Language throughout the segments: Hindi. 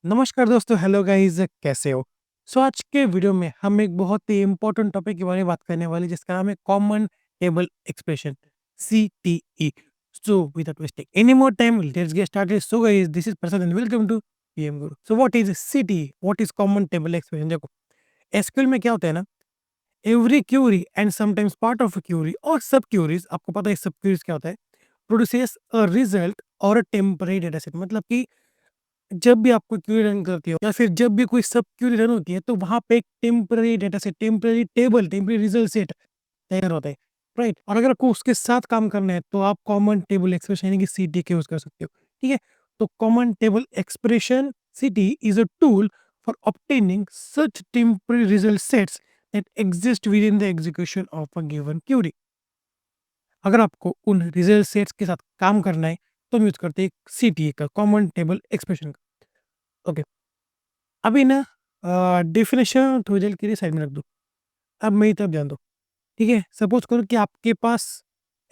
नमस्कार दोस्तों, हेलो गाइस, कैसे हो? आज के वीडियो में हम एक बहुत ही इम्पोर्टेंट टॉपिक के बारे में बात करने वाले जिसका नाम है common table expression, CTE। Without wasting any more time, let's get started. Guys, this is Prasad and welcome to PM Guru. What is CTE? What is common table expression? देखो, एसक्यूएल में क्या होता है ना, every query and sometimes part of a query और सब क्यूरीज, आपको पता है सब क्यूरीज क्या होता है, प्रोड्यूसेस अ रिजल्ट और अ टेम्पररी डेटा सेट। मतलब कि जब भी आपको क्यूरी रन करती हो या फिर जब भी कोई सब क्यूरी रन होती है तो वहां पे एक temporary data set, temporary table, temporary result set तैयार होता है, राइट। और अगर आपको उसके साथ काम करना है तो आप कॉमन टेबल एक्सप्रेशन यानी कि सीटी का यूज कर सकते हो, ठीक है। तो common table expression, CT, is a tool for obtaining such temporary result sets that exist within the execution of a given query. अगर आपको उन रिजल्ट सेट्स के साथ काम करना है तो हम यूज करते हैं सीटी का, कॉमन टेबल एक्सप्रेशन का। ओके, अभी ना डेफिनेशन थोड़ी देर के लिए साइड में रख दो। अब मेरी तरफ ध्यान दो, ठीक है। सपोज करो कि आपके पास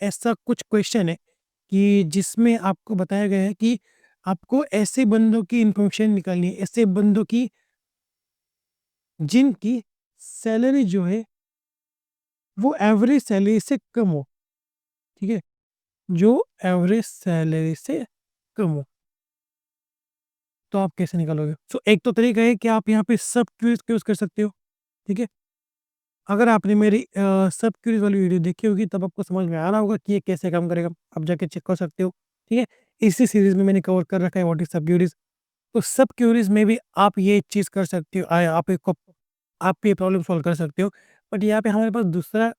ऐसा कुछ क्वेश्चन है कि जिसमें आपको बताया गया है कि आपको ऐसे बंदों की इंफॉर्मेशन निकालनी है, ऐसे बंदों की जिनकी सैलरी जो है वो एवरेज सैलरी से कम हो, ठीक है, जो एवरेज सैलरी से कम हो। तो आप कैसे निकालोगे? एक तो तरीका है कि आप यहाँ पे सब क्यूज यूज कर सकते हो, ठीक है। अगर आपने मेरी सब क्यूरीज वाली वीडियो देखी होगी तब आपको समझ में आ रहा होगा कि ये कैसे काम करेगा। आप जाके चेक कर सकते हो, ठीक है। इसी सीरीज में मैंने कवर कर रखा है व्हाट इज सब क्यूरीज। तो सब क्यूरीज में भी आप ये चीज़ कर सकते हो, आप ये प्रॉब्लम सॉल्व कर सकते हो। बट यहाँ पे हमारे पास दूसरा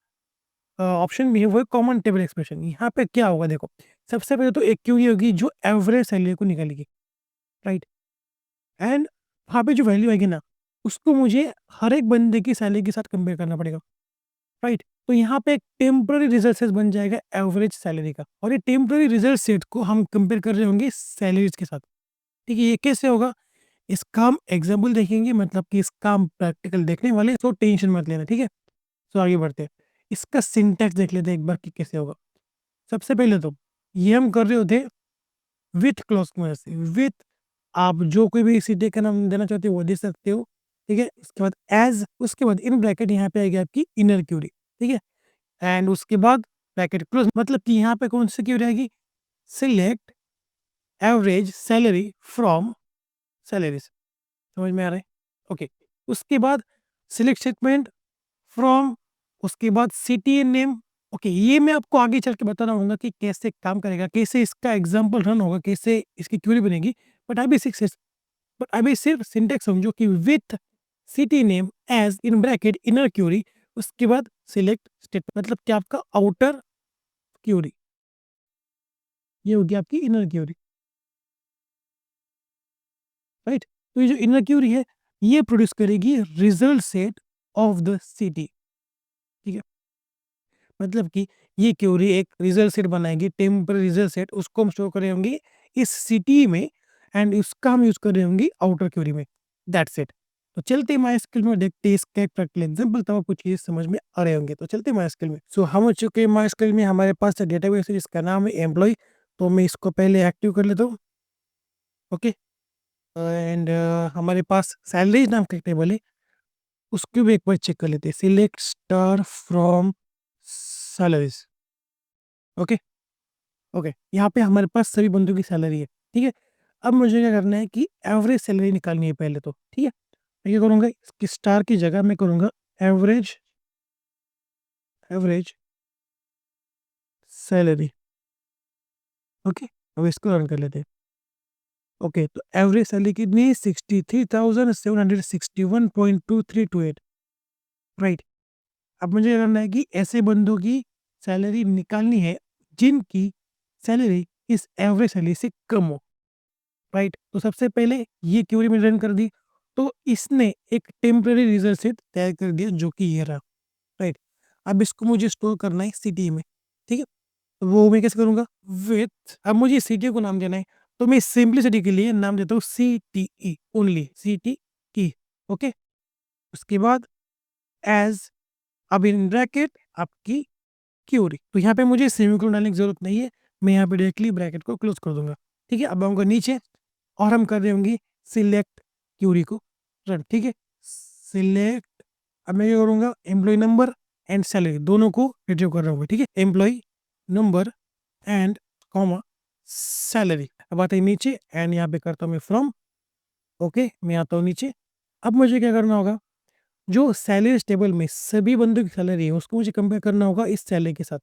ऑप्शन भी है, वो है कॉमन टेबल एक्सप्रेशन। यहाँ पे क्या होगा देखो, सबसे पहले तो एक क्यूरी होगी जो एवरेज सैलरी को निकालेगी, राइट। एंड वहाँ पे जो वैल्यू आएगी ना, उसको मुझे हर एक बंदे की सैलरी के साथ कंपेयर करना पड़ेगा, राइट। तो यहाँ पे एक टेम्पररी रिजल्ट सेट बन जाएगा एवरेज सैलरी का, और ये टेम्पररी रिजल्ट सेट को हम कंपेयर कर रहे होंगे सैलरीज के साथ, ठीक है। ये कैसे होगा, इसका हम एग्जाम्पल देखेंगे, मतलब कि इसका हम प्रैक्टिकल देखने वाले, तो टेंशन मत लेना, ठीक है। आगे बढ़ते हैं, इसका सिंटैक्स देख लेते हैं एक बार कि कैसे होगा। सबसे पहले तो ये हम कर रहे होते विथ क्लोज की वजह से, विथ, आप जो कोई भी सिटी का नाम देना चाहते हो वो दे सकते हो, ठीक है। उसके बाद एज, उसके बाद इन ब्रैकेट यहाँ पे आएगी आपकी इनर क्यूरी, ठीक है। एंड उसके बाद ब्रैकेट क्लोज, मतलब कि यहाँ पे कौन सी क्यूरी आएगी, select average salary from salaries. समझ में आ रहा है? ओके। उसके बाद सिलेक्ट स्टेटमेंट फ्रॉम, उसके बाद सिटी नेम। ओके, ये मैं आपको आगे चल के बताना होगा कि कैसे काम करेगा, कैसे इसका एग्जाम्पल रन होगा, कैसे इसकी क्यूरी बनेगी। बट अभी सिर्फ सिंटेक्स समझो कि with city name as in bracket inner query, उसके बाद सिलेक्ट स्टेट, मतलब कि आपका आउटर क्यूरी, ये होगी आपकी इनर क्यूरी, राइट। तो ये जो इनर क्यूरी है ये प्रोड्यूस करेगी result set of the city, ठीक है। मतलब कि ये क्यूरी एक रिजल्ट सेट बनाएगी, टेम्पररी रिजल्ट सेट, उसको हम स्टोर कर रहे होंगे इस सिटी में, एंड उसका हम यूज कर रहे होंगे आउटर क्यूरी में, दैट्स इट। तो चलते माइस्क्ल में देखते हैं इसका एक प्रैक्टिकल एग्जांपल, तब आपको चीज समझ में आ रहे होंगे। तो चलते माइस्क्ल में। हम हो चुके हैं माइस्क्ल में, हमारे पास डेटाबेस है जिसका नाम है एम्प्लॉय। तो मैं इसको पहले एक्टिव कर लेता हूँ, ओके। एंड हमारे पास सैलरीज नाम का टेबल है, उसको भी एक बार चेक कर लेते हैं। Select star from salaries, okay. Okay, यहाँ पे हमारे पास सभी बंदों की सैलरी है, ठीक है। अब मुझे क्या करना है कि एवरेज सैलरी निकालनी है पहले तो, ठीक है। मैं क्या करूँगा, इसकी स्टार की जगह मैं करूँगा एवरेज, एवरेज सैलरी, ओके। अब इसको रन कर लेते हैं। ओके, तो एवरेज सैलरी कितनी, 63,761.2328, राइट। अब मुझे क्या करना है कि ऐसे बंदों की सैलरी निकालनी है जिनकी सैलरी इस एवरेज सैलरी से कम हो, राइट। तो सबसे पहले ये क्यूरी में रन कर दी, तो इसने एक टेम्पररी रिजल्ट सेट तैयार कर दिया जो कि ये रहा, राइट। अब इसको मुझे स्टोर करना है सिटी में, ठीक है। तो वो मैं कैसे करूँगा, विथ, अब मुझे सिटी को नाम देना है, तो मैं सिंपलिसिटी के लिए नाम देता हूँ CTE, ओनली CTE, ओके। उसके बाद एज, अब इन ब्रैकेट आपकी क्यूरी, तो यहाँ पे मुझे सेमीकोलन डालने की जरूरत नहीं है, मैं यहाँ पे डायरेक्टली ब्रैकेट को क्लोज कर दूंगा, ठीक है। अब आऊँगा नीचे और हम कर रहे होंगे सिलेक्ट क्यूरी को रन, ठीक है। सिलेक्ट, अब मैं क्या करूँगा, एम्प्लॉय नंबर एंड सैलरी दोनों को रिट्रीव कर रहा हूँ, ठीक है। Employee number and comma salary, अब आते हैं नीचे एंड यहाँ पे करता हूँ मैं फ्रॉम। ओके, मैं आता हूँ नीचे। अब मुझे क्या करना होगा, जो सैलरी टेबल में सभी बंदों की सैलरी है उसको मुझे कंपेयर करना होगा इस सैलरी के साथ,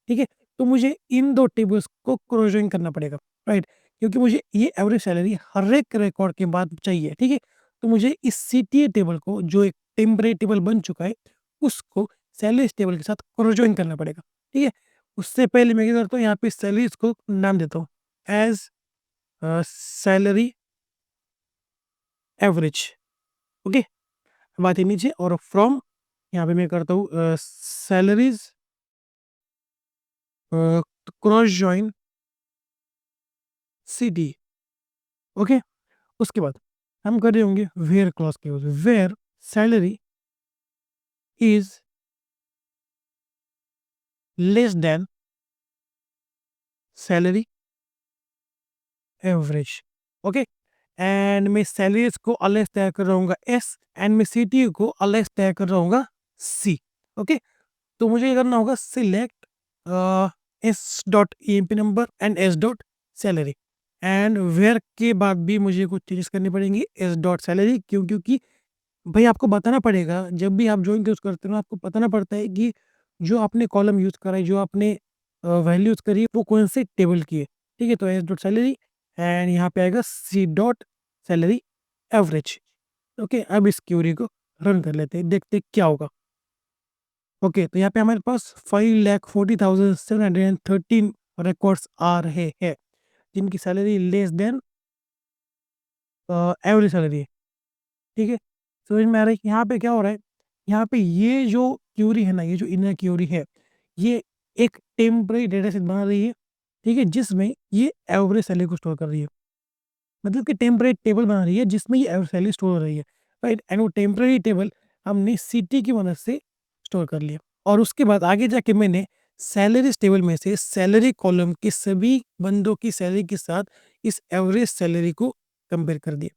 ठीक है। तो मुझे इन दो टेबल्स को क्रॉस जॉइन करना पड़ेगा, राइट, क्योंकि मुझे ये एवरेज सैलरी हर एक रिकॉर्ड के बाद चाहिए, ठीक है। तो मुझे इस सीटीए टेबल को, जो एक टेम्परेरी टेबल बन चुका है, उसको सैलरी टेबल के साथ क्रॉस जॉइन करना पड़ेगा, ठीक है। उससे पहले मैं क्या करता हूँ, यहाँ पे सैलरीज को नाम देता हूँ एज सैलरी एवरेज। ओके, अब आते हैं नीचे और फ्रॉम, यहाँ पे मैं करता हूँ salaries cross join CD. Okay, उसके बाद हम कर रहे होंगे वेयर क्लॉज के use, where salary is less than salary average. Okay, and मैं सैलरीज को अलग तय कर रहा हूँ एस, एंड मैं सीटी को अलग तय कर रहा हूँ सी। ओके, तो मुझे ये करना होगा select S dot E M P number and S dot salary, and where के बाद भी मुझे कुछ चेंजेस करनी पड़ेंगी एस डॉट सैलरी, क्यों, क्योंकि भाई आपको बताना पड़ेगा, जब भी आप जॉइन यूज़ करते हो आपको बताना पड़ता है कि जो आपने कॉलम यूज़ करा है, जो आपने वैल्यू यूज़ करी है, वो कौन से टेबल की है, ठीक है। तो एस डॉट सैलरी एंड यहाँ पे आएगा C dot salary average. Okay, अब इस क्यूरी को रन कर लेते हैं, देखते हैं क्या होगा। ओके, तो यहाँ पे हमारे पास 5,40,713 रिकॉर्ड्स आ रहे हैं जिनकी salary less than average salary है, ठीक है। समझ में आ रहा है कि यहाँ पे क्या हो रहा है, यहाँ पे ये जो क्यूरी है ना, ये जो इनर क्यूरी है, ये एक टेम्परेरी डेटा सेट बना रही है, ठीक है, जिसमें ये एवरेज सैलरी को स्टोर कर रही है। मतलब कि टेम्परेरी टेबल बना रही है जिसमें ये एवरेज सैलरी स्टोर हो रही है, राइट। एंड वो टेम्परेरी टेबल हमने सीटी की मदद से स्टोर कर लिया, और उसके बाद आगे जाके मैंने सैलरीज टेबल में से सैलरी कॉलम के सभी बंदों की सैलरी के साथ इस एवरेज सैलरी को कंपेयर कर दिया,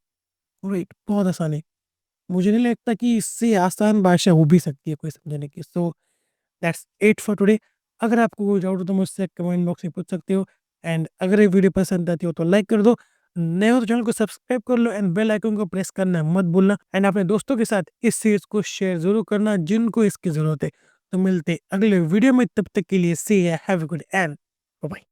राइट। बहुत आसान है, मुझे नहीं लगता कि इससे आसान भाषा हो भी सकती है कोई समझने की। So that's it for today. अगर आपको कोई डाउट हो तो मुझसे कमेंट बॉक्स में पूछ सकते हो, एंड अगर ये वीडियो पसंद आती हो तो लाइक कर दो, नए हो तो चैनल को सब्सक्राइब कर लो एंड बेल आइकन को प्रेस करना मत भूलना, एंड अपने दोस्तों के साथ इस सीरीज को शेयर जरूर करना जिनको इसकी जरूरत है। तो मिलते हैं अगले वीडियो में, तब तक के लिए see have a good and bye bye.